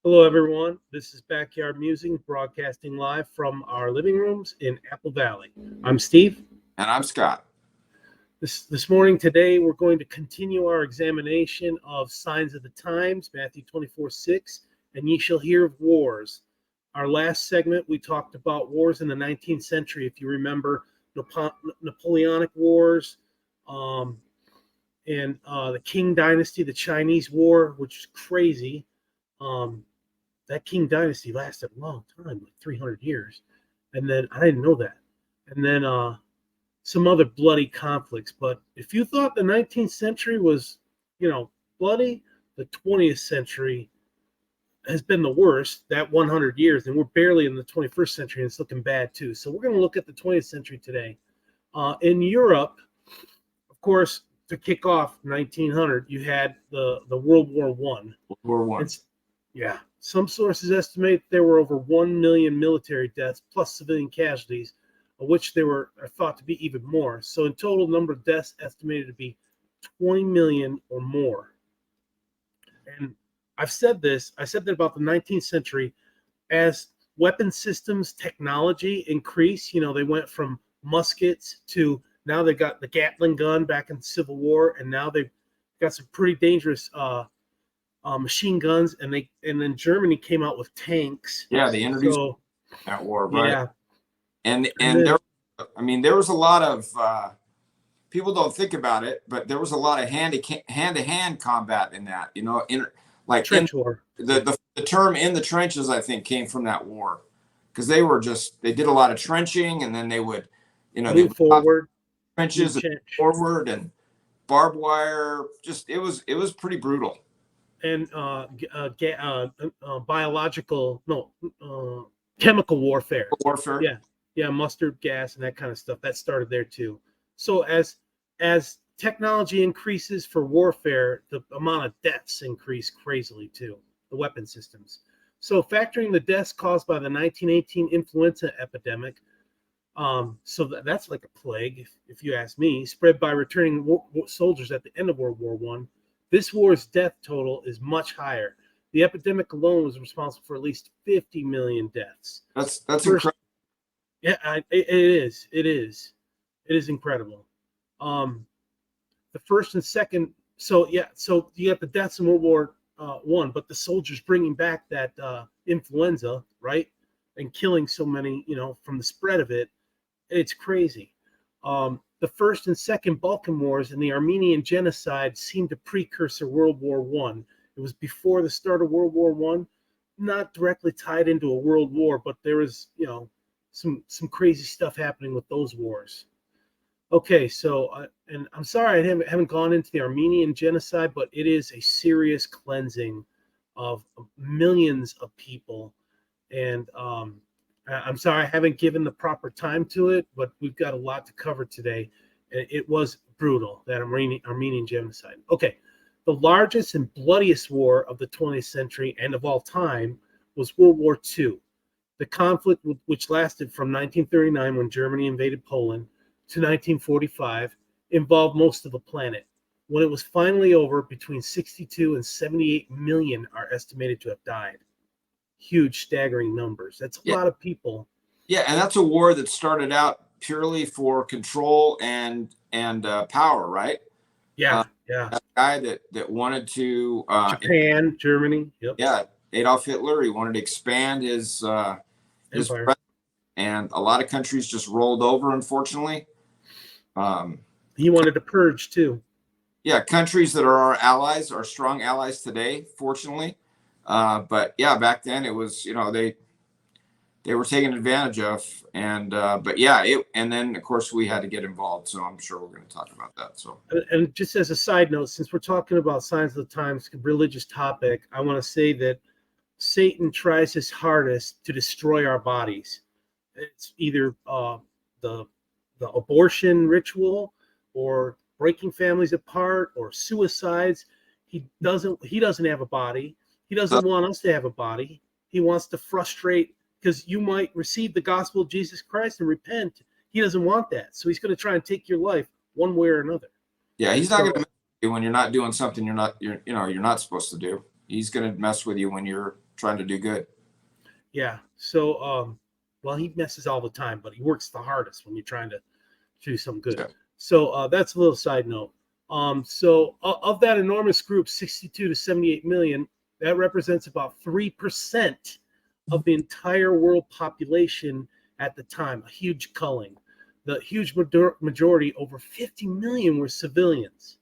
Hello, everyone. This is Backyard Musing, broadcasting live from our living rooms in Apple Valley. I'm Steve. And I'm Scott. This morning, today, we're going to continue our examination of Signs of the Times, Matthew 24:6, and ye shall hear of wars. Our last segment, we talked about wars in the 19th century. If you remember, Napoleonic Wars, um, and the Qing Dynasty, the Chinese War, which is crazy. Um, that Qing Dynasty lasted a long time, like 300 years. And then I didn't know that. And then some other bloody conflicts. But if you thought the 19th century was, bloody, the 20th century has been the worst, that 100 years. And we're barely in the 21st century, and it's looking bad too. So we're going to look at the 20th century today. In Europe, of course, to kick off 1900, you had the World War One. World War I. Yeah. Some sources estimate there were over 1 million military deaths plus civilian casualties, of which there are thought to be even more. So in total, number of deaths estimated to be 20 million or more. And I said that about the 19th century, as weapon systems technology increased, they went from muskets to now they got the Gatling gun back in the Civil War, and now they've got some pretty dangerous machine guns, and then Germany came out with tanks. Yeah, they introduced that war, right? Yeah, and there was a lot of people don't think about it, but there was a lot of hand-to-hand combat in that. Trench war. The term "in the trenches" I think came from that war, because they did a lot of trenching, and then they would, move forward, trenches and forward, and barbed wire. Just it was pretty brutal. And chemical warfare. Yeah, mustard gas and that kind of stuff. That started there too. So as technology increases for warfare, the amount of deaths increase crazily too. The weapon systems. So factoring the deaths caused by the 1918 influenza epidemic, so that's like a plague, if you ask me, spread by returning soldiers at the end of World War One. This war's death total is much higher. The epidemic alone was responsible for at least 50 million deaths. That's incredible. Yeah, it is. It is incredible. The first and second. So you got the deaths in World War One, but the soldiers bringing back that influenza, right, and killing so many, from the spread of it. It's crazy. The First and Second Balkan Wars and the Armenian Genocide seemed to precursor World War One. It was before the start of World War One, not directly tied into a world war, but there was, some crazy stuff happening with those wars. Okay, so and I'm sorry I haven't gone into the Armenian Genocide, but it is a serious cleansing of millions of people, and I'm sorry I haven't given the proper time to it, but we've got a lot to cover today. It was brutal, that Armenian Genocide. Okay, the largest and bloodiest war of the 20th century and of all time was World War II. The conflict, which lasted from 1939, when Germany invaded Poland, to 1945, involved most of the planet. When it was finally over, between 62 and 78 million are estimated to have died. Huge, staggering numbers. That's a lot of people. Yeah, and that's a war that started out purely for control and power, right? Yeah. That guy that wanted to Japan, Germany. Yep. Yeah, Adolf Hitler. He wanted to expand his empire, and a lot of countries just rolled over, unfortunately. He wanted to purge too. Yeah, countries that are our allies are strong allies today, fortunately. But yeah, back then it was, they were taken advantage of, and and then of course we had to get involved. So I'm sure we're going to talk about that. So, and just as a side note, since we're talking about Signs of the Times, religious topic, I want to say that Satan tries his hardest to destroy our bodies. It's either the abortion ritual, or breaking families apart, or suicides. He doesn't have a body. He doesn't want us to have a body. He wants to frustrate, because you might receive the gospel of Jesus Christ and repent. He doesn't want that. So he's going to try and take your life one way or another. Yeah, he's not going to mess with you when you're not doing something you're not supposed to do. He's going to mess with you when you're trying to do good. Yeah. So, well, he messes all the time, but he works the hardest when you're trying to do something good. Yeah. So that's a little side note. So of that enormous group, 62 to 78 million, that represents about 3% of the entire world population at the time. A huge culling. The huge majority, over 50 million, were civilians.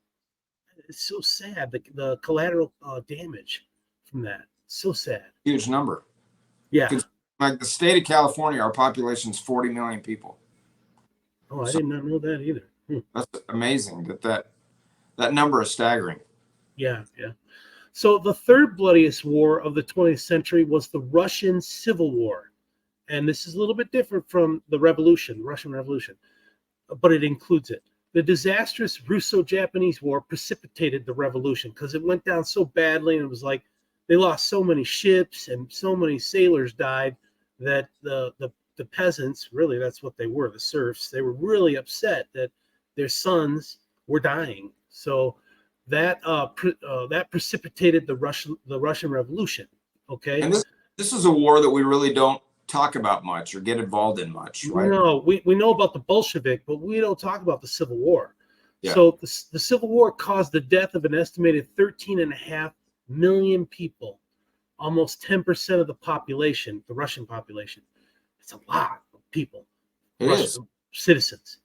It's so sad. The collateral damage from that. So sad. Huge number. Yeah. Like the state of California, our population is 40 million people. Oh, I did not know that either. That's amazing. That number is staggering. Yeah, yeah. So the third bloodiest war of the 20th century was the Russian Civil War. And this is a little bit different from the revolution, the Russian Revolution, but it includes it. The disastrous Russo-Japanese War precipitated the revolution because it went down so badly, and it was like they lost so many ships and so many sailors died that the peasants, really that's what they were, the serfs, they were really upset that their sons were dying. So that that precipitated the Russian Revolution. Okay. And this is a war that we really don't talk about much or get involved in much, right? No, we know about the Bolshevik, but we don't talk about the Civil War. Yeah. So the Civil War caused the death of an estimated 13.5 million people, almost 10% of the population, the Russian population. It's a lot of people. It Russian is. citizens.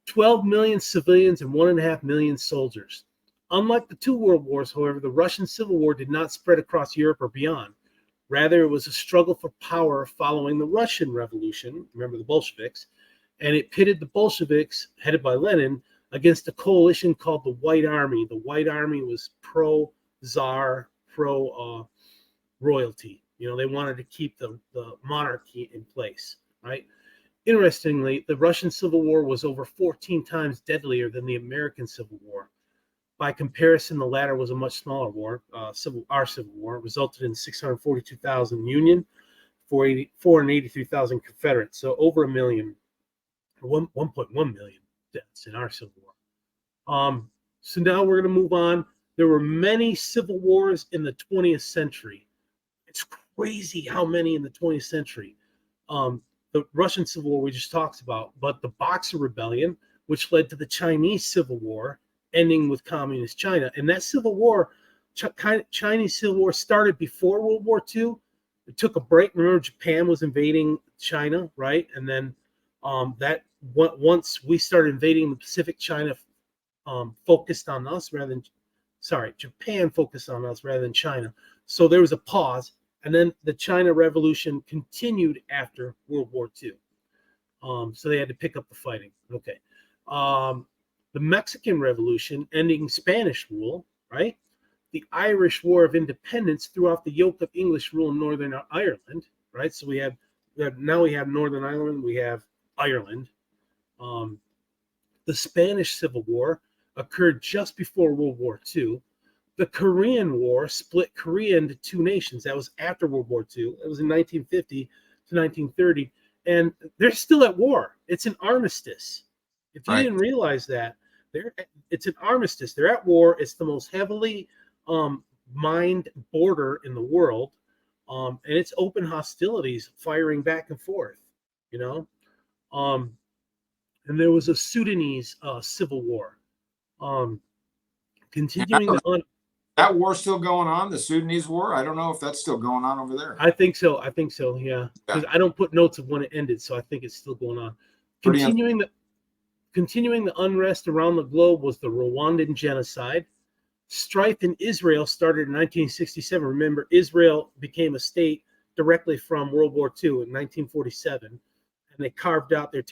12 million civilians and 1.5 million soldiers. Unlike the two world wars, however, the Russian Civil War did not spread across Europe or beyond. Rather, it was a struggle for power following the Russian Revolution, remember the Bolsheviks, and it pitted the Bolsheviks, headed by Lenin, against a coalition called the White Army. The White Army was pro-Tsar, pro-royalty. They wanted to keep the monarchy in place, right? Interestingly, the Russian Civil War was over 14 times deadlier than the American Civil War. By comparison, the latter was a much smaller war. Our Civil War resulted in 642,000 Union, 483,000 Confederate. So over 1.1 million deaths in our Civil War. So now we're going to move on. There were many civil wars in the 20th century. It's crazy how many in the 20th century. The Russian Civil War we just talked about, but the Boxer Rebellion, which led to the Chinese Civil War, ending with communist China. And that Civil War, Chinese Civil War, started before World War II. It took a break. Remember, Japan was invading China, right? And then once we started invading the Pacific, China focused on us rather than, Japan focused on us rather than China. So there was a pause. And then the China Revolution continued after World War II. So they had to pick up the fighting. Okay. The Mexican Revolution, ending Spanish rule, right? The Irish War of Independence threw off the yoke of English rule in Northern Ireland, right? So we have Northern Ireland, we have Ireland. The Spanish Civil War occurred just before World War II. The Korean War split Korea into two nations. That was after World War II. It was in 1950 to 1930. And they're still at war. It's an armistice. If you didn't realize that, it's an armistice. They're at war. It's the most heavily mined border in the world. And it's open hostilities firing back and forth, And there was a Sudanese Civil War. Continuing that war still going on, the Sudanese war? I don't know if that's still going on over there. I think so, yeah. Because I don't put notes of when it ended, so I think it's still going on. Continuing the unrest around the globe was the Rwandan genocide. Strife in Israel started in 1967. Remember, Israel became a state directly from World War II in 1947, and they carved out their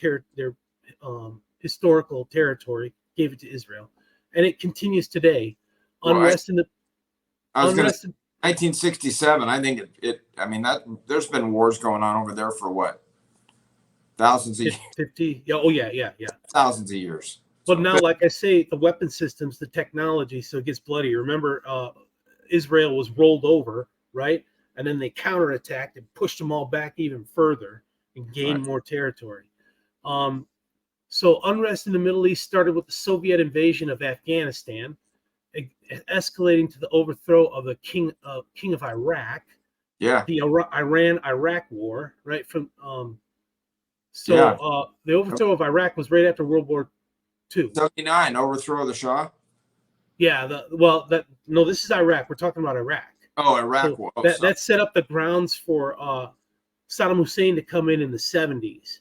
historical territory, gave it to Israel, and it continues today. Unrest in the 1967. I think there's been wars going on over there for what? Thousands of years. 50. Yeah. Thousands of years. But now, like I say, the weapon systems, the technology, so it gets bloody. Remember, Israel was rolled over, right? And then they counterattacked and pushed them all back even further and gained more territory. So unrest in the Middle East started with the Soviet invasion of Afghanistan, escalating to the overthrow of the king of Iraq Yeah. the Iran-Iraq War, right? Yeah. The overthrow of Iraq was right after World War II. 79, overthrow of the Shah. Yeah, this is Iraq. We're talking about Iraq. Oh, Iraq So War. Oh, that set up the grounds for Saddam Hussein to come in the 70s.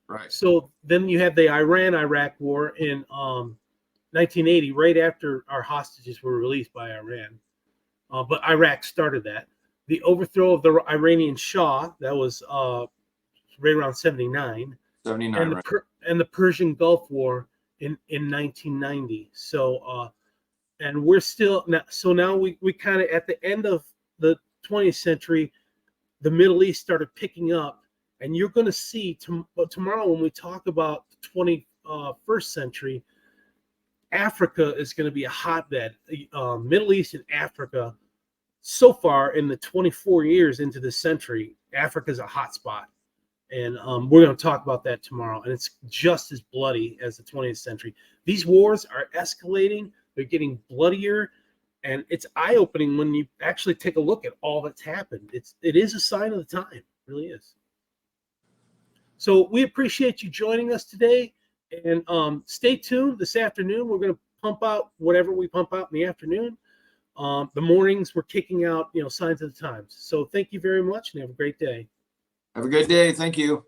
right. So then you had the Iran-Iraq War in 1980, right after our hostages were released by Iran. But Iraq started that. The overthrow of the Iranian Shah, that was right around 79. 79, right. And the Persian Gulf War in 1990. So and we're still now we kind of at the end of the 20th century, the Middle East started picking up, and you're going to see tomorrow when we talk about the 21st century, Africa is going to be a hotbed. Middle East and Africa, so far in the 24 years into this century, Africa is a hot spot. And we're going to talk about that tomorrow. And it's just as bloody as the 20th century. These wars are escalating. They're getting bloodier. And it's eye-opening when you actually take a look at all that's happened. It is a sign of the time. It really is. So we appreciate you joining us today. And stay tuned this afternoon. We're going to pump out whatever we pump out in the afternoon. The mornings, we're kicking out, signs of the times. So thank you very much and have a great day. Have a good day. Thank you.